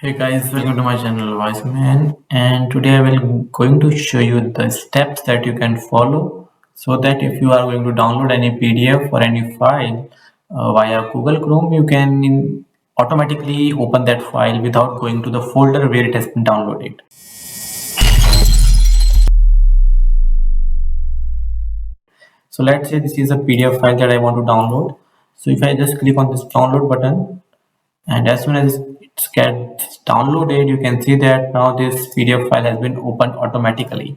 Hey guys, welcome to my channel Wiseman, and today I will going to show you the steps that you can follow so that if you are going to download any PDF or any file via Google Chrome, you can automatically open that file without going to the folder where it has been downloaded. So let's say this is a PDF file that I want to download. So if I just click on this download button, and as soon as it gets downloaded, you can see that now this PDF file has been opened automatically,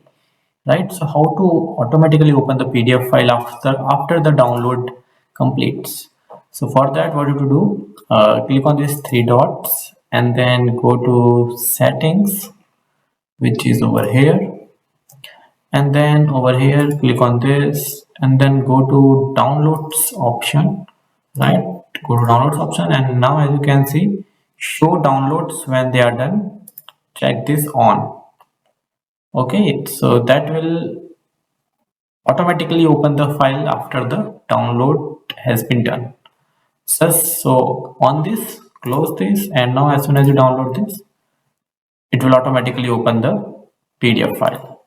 right? So how to automatically open the PDF file after the download completes? So for that, what you to do, click on these three dots and then go to settings, which is over here, and then over here click on this and then go to downloads option, right? Go to downloads option, and now as you can see, show downloads when they are done. Check this on. Okay, so that will automatically open the file after the download has been done. So on this, close this, and now as soon as you download this, it will automatically open the PDF file.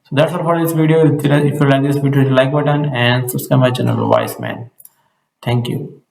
So that's all for this video. If you like this video, hit the like button and subscribe my channel Wiseman. Thank you.